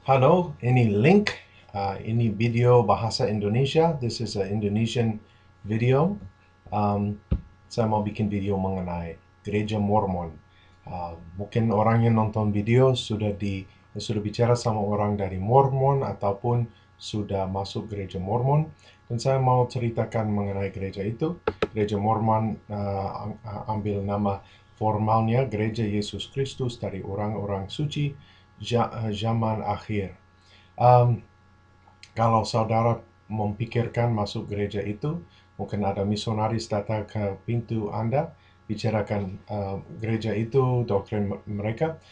Halo, ini link. Ini video bahasa Indonesia. This is an Indonesian video. Um, saya mau bikin video mengenai gereja Mormon. Mungkin orang yang nonton video sudah bicara sama orang dari Mormon ataupun sudah masuk gereja Mormon. Dan saya mau ceritakan mengenai gereja itu. Gereja Mormon ambil nama formalnya Gereja Yesus Kristus dari orang-orang suci zaman akhir. Um, Kalau saudara memikirkan masuk gereja itu, mungkin ada misionaris datang ke pintu Anda, bicarakan gereja itu, doktrin mereka,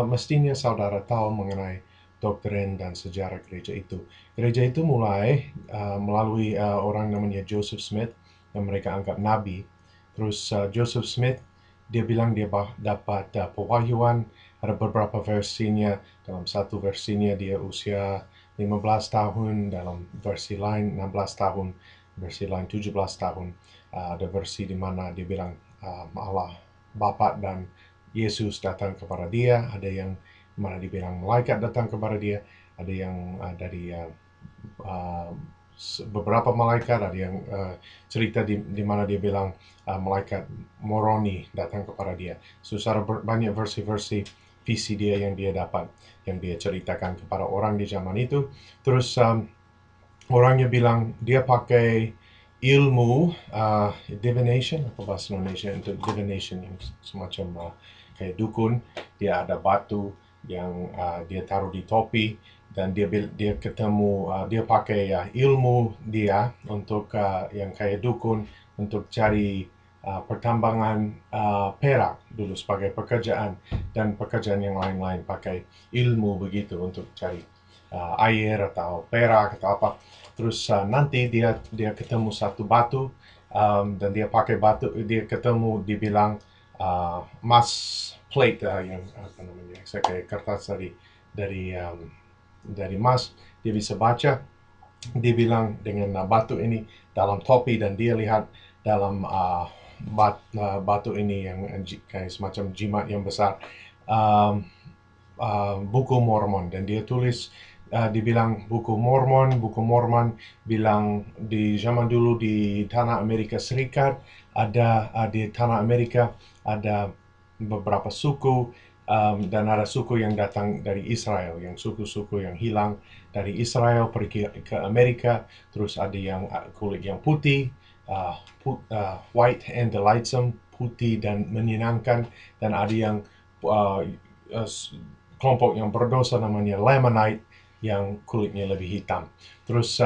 mestinya saudara tahu mengenai doktrin dan sejarah gereja itu. Gereja itu mulai melalui orang namanya Joseph Smith, yang mereka anggap nabi. Terus Joseph Smith, dia bilang dia dapat pewahyuan, ada beberapa versinya. Dalam satu versinya dia usia 15 tahun, dalam versi lain 16 tahun, versi lain 17 tahun. Ada versi di mana dia bilang Allah Bapa dan Yesus datang kepada dia, ada yang mana dibilang malaikat datang kepada dia, ada yang dari uh, beberapa malaikat, ada yang cerita di mana dia bilang malaikat Moroni datang kepada dia. Secara banyak versi-versi visi dia yang dia dapat, yang dia ceritakan kepada orang di zaman itu. Terus orangnya bilang dia pakai ilmu divination, apa bahasa Indonesia untuk divination, yang semacam kayak dukun. Dia ada batu yang dia taruh di topi, dan dia ketemu, dia pakai ilmu dia untuk yang kayak dukun untuk cari pertambangan perak dulu sebagai pekerjaan, dan pekerjaan yang lain-lain pakai ilmu begitu untuk cari air atau perak atau apa. Terus nanti dia ketemu satu batu, dan dia pakai batu, dia ketemu dibilang emas plate, yang apa namanya, saya kayak kertas dari emas, dia bisa baca. Dia bilang dengan batu ini dalam topi, dan dia lihat dalam batu ini yang kayak semacam jimat yang besar, um, buku Mormon, dan dia tulis, dibilang buku Mormon bilang di zaman dulu di tanah Amerika Serikat ada, di tanah Amerika ada beberapa suku, dan ada suku yang datang dari Israel, yang suku-suku yang hilang dari Israel pergi ke Amerika. Terus ada yang kulit yang putih, white and delightsome, putih dan menyenangkan, dan ada yang uh, uh, kelompok yang berdosa namanya Lamanite, yang kulitnya lebih hitam. Terus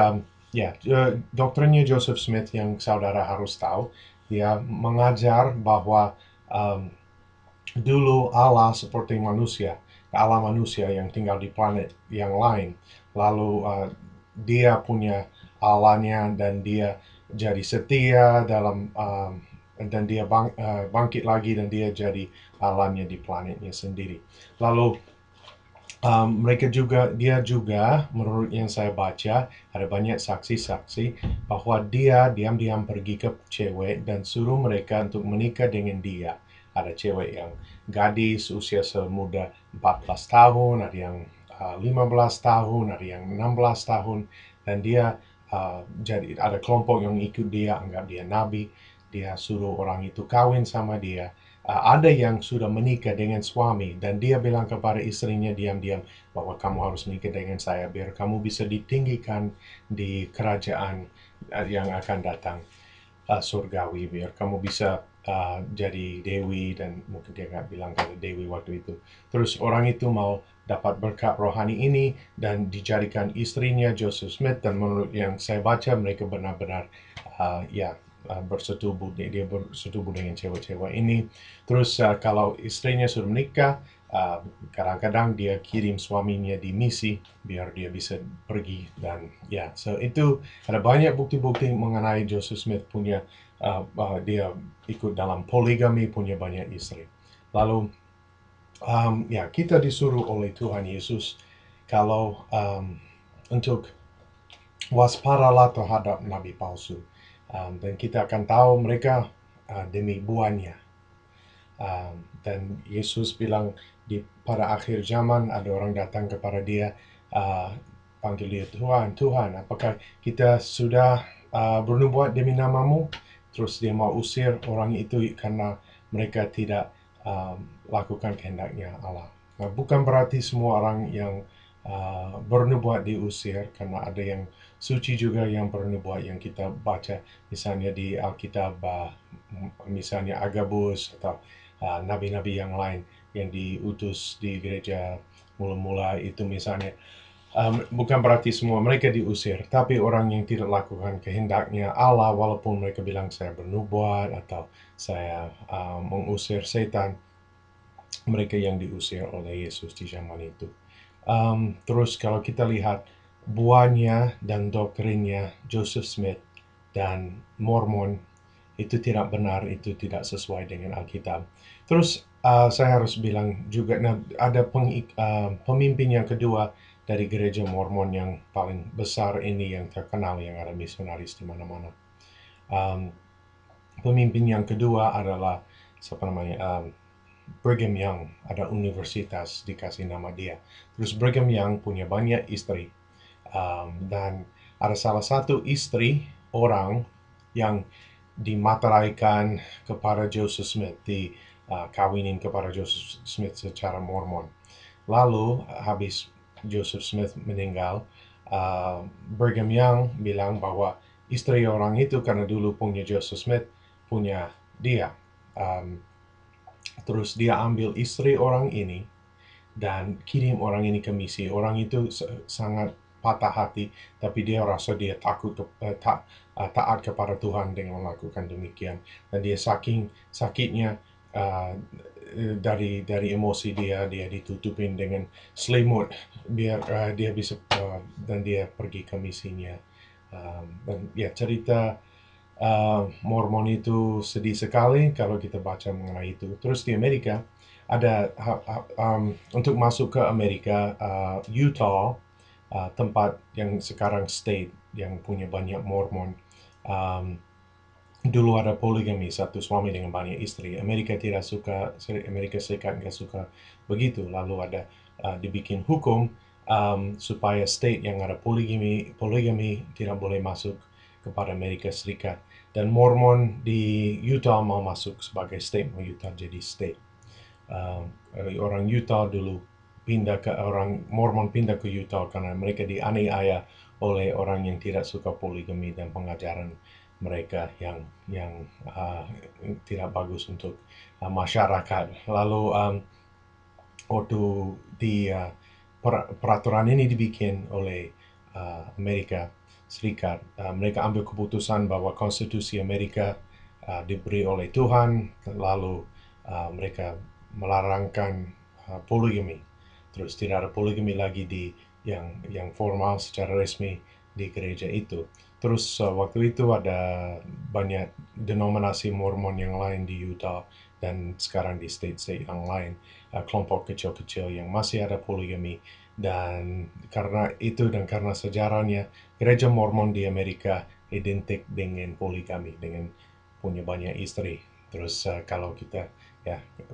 doktrinnya Joseph Smith yang saudara harus tahu, dia mengajar bahwa um, dulu Allah seperti manusia, Allah manusia yang tinggal di planet yang lain. Lalu dia punya Allahnya, dan dia jadi setia dalam, dan dia bangkit lagi, dan dia jadi Allahnya di planetnya sendiri. Lalu dia juga, menurut yang saya baca, ada banyak saksi-saksi bahwa dia diam-diam pergi ke cewek dan suruh mereka untuk menikah dengan dia. Ada cewek yang gadis usia semuda 14 tahun, ada yang 15 tahun, ada yang 16 tahun, dan dia jadi ada kelompok yang ikut dia, anggap dia nabi. Dia suruh orang itu kawin sama dia. Ada yang sudah menikah dengan suami, dan dia bilang kepada istrinya diam-diam bahwa kamu harus menikah dengan saya biar kamu bisa ditinggikan di kerajaan yang akan datang, surgawi, biar kamu bisa jadi dewi, dan mungkin dia nggak bilang kalau dewi waktu itu. Terus orang itu mau dapat berkat rohani ini dan dijadikan istrinya Joseph Smith, dan menurut yang saya baca mereka benar-benar bersetubuh, dia bersetubuh dengan cewek-cewek ini. Terus kalau istrinya sudah menikah, kadang-kadang dia kirim suaminya di misi biar dia bisa pergi, dan so itu ada banyak bukti-bukti mengenai Joseph Smith punya, dia ikut dalam poligami, punya banyak istri. Lalu kita disuruh oleh Tuhan Yesus kalau untuk waspadalah terhadap nabi palsu. Dan kita akan tahu mereka demi buahnya. Dan Yesus bilang pada akhir zaman ada orang datang kepada dia, panggil dia Tuhan, Tuhan, apakah kita sudah bernubuat demi namamu? Terus dia mau usir orang itu karena mereka tidak lakukan kehendaknya Allah. Nah, bukan berarti semua orang yang bernubuat diusir, karena ada yang suci juga yang bernubuat yang kita baca misalnya di Alkitab, misalnya Agabus atau nabi-nabi yang lain yang diutus di gereja mula-mula itu misalnya. Bukan berarti semua mereka diusir, tapi orang yang tidak lakukan kehendaknya Allah, walaupun mereka bilang saya bernubuat atau saya mengusir setan, mereka yang diusir oleh Yesus di zaman itu. Terus kalau kita lihat buahnya dan doktrinnya Joseph Smith dan Mormon, itu tidak benar, itu tidak sesuai dengan Alkitab. Terus saya harus bilang juga, ada pemimpin yang kedua dari gereja Mormon yang paling besar ini, yang terkenal, yang ada misionaris di mana-mana. Pemimpin yang kedua adalah siapa namanya? Brigham Young. Ada universitas dikasih nama dia. Terus Brigham Young punya banyak istri, dan ada salah satu istri orang yang dimateraikan kepada Joseph Smith, kawinin kepada Joseph Smith secara Mormon. Lalu habis Joseph Smith meninggal, Brigham Young bilang bahwa istri orang itu, karena dulu punya Joseph Smith, punya dia. Terus dia ambil istri orang ini dan kirim orang ini ke misi. Orang itu sangat patah hati, tapi dia rasa dia taat kepada Tuhan dengan melakukan demikian. Dan dia saking sakitnya, dari emosi dia ditutupin dengan selimut biar dia bisa, dan dia pergi ke misinya. Dan ya, cerita Mormon itu sedih sekali kalau kita baca mengenai itu. Terus di Amerika ada untuk masuk ke Amerika, Utah, tempat yang sekarang state yang punya banyak Mormon. Dulu ada poligami, satu suami dengan banyak istri. Amerika tidak suka, Amerika Serikat nggak suka begitu. Lalu ada dibikin hukum supaya state yang ada poligami tidak boleh masuk kepada Amerika Serikat. Dan Mormon di Utah mau masuk sebagai state, mau Utah jadi state. Orang Utah dulu orang Mormon pindah ke Utah karena mereka dianiaya oleh orang yang tidak suka poligami dan pengajaran mereka yang tidak bagus untuk masyarakat. Lalu waktu di peraturan ini dibikin oleh Amerika Serikat, mereka ambil keputusan bahwa konstitusi Amerika diberi oleh Tuhan, lalu mereka melarangkan poligami. Terus tidak ada poligami lagi yang formal secara resmi di gereja itu. Terus waktu itu ada banyak denominasi Mormon yang lain di Utah dan sekarang di state-state yang lain, kelompok kecil-kecil yang masih ada poligami. Dan karena itu dan karena sejarahnya, gereja Mormon di Amerika identik dengan poligami, dengan punya banyak istri. Terus kalau kita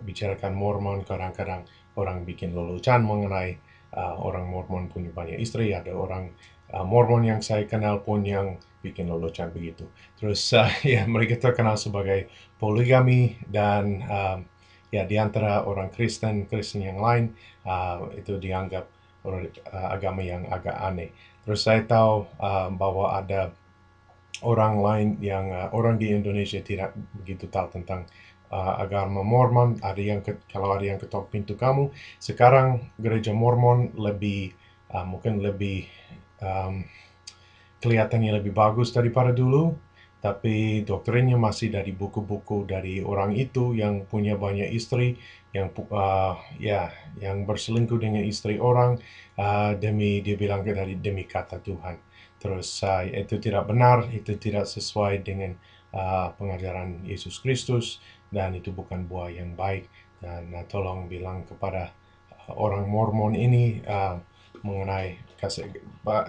bicarakan Mormon, kadang-kadang orang bikin lelucon mengenai orang Mormon punya banyak istri. Ada orang Mormon yang saya kenal pun yang bikin lelucon begitu. Terus mereka terkenal sebagai poligami, dan di antara orang Kristen yang lain, itu dianggap agama yang agak aneh. Terus saya tahu bahwa ada orang lain yang orang di Indonesia tidak begitu tahu tentang agama Mormon. Kalau ada yang ketok pintu kamu, sekarang gereja Mormon mungkin lebih kelihatannya lebih bagus daripada dulu, tapi doktrinnya masih dari buku-buku dari orang itu yang punya banyak istri, yang berselingkuh dengan istri orang, dia bilang demi kata Tuhan. Terus itu tidak benar, itu tidak sesuai dengan pengajaran Yesus Kristus, dan itu bukan buah yang baik. Dan tolong bilang kepada orang Mormon ini mengenai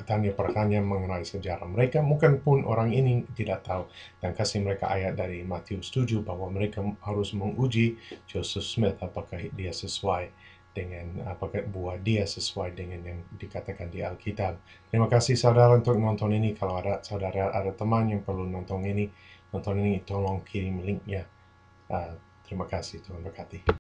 tanya pertanyaan mengenai sejarah mereka. Mungkin pun orang ini tidak tahu, dan kasih mereka ayat dari Matius 7 bahwa mereka harus menguji Joseph Smith apakah dia sesuai dengan buah dia sesuai dengan yang dikatakan di Alkitab. Terima kasih saudara untuk nonton ini. Kalau ada saudara ada teman yang perlu nonton ini, tolong kirim linknya. Terima kasih, Tuhan berkati.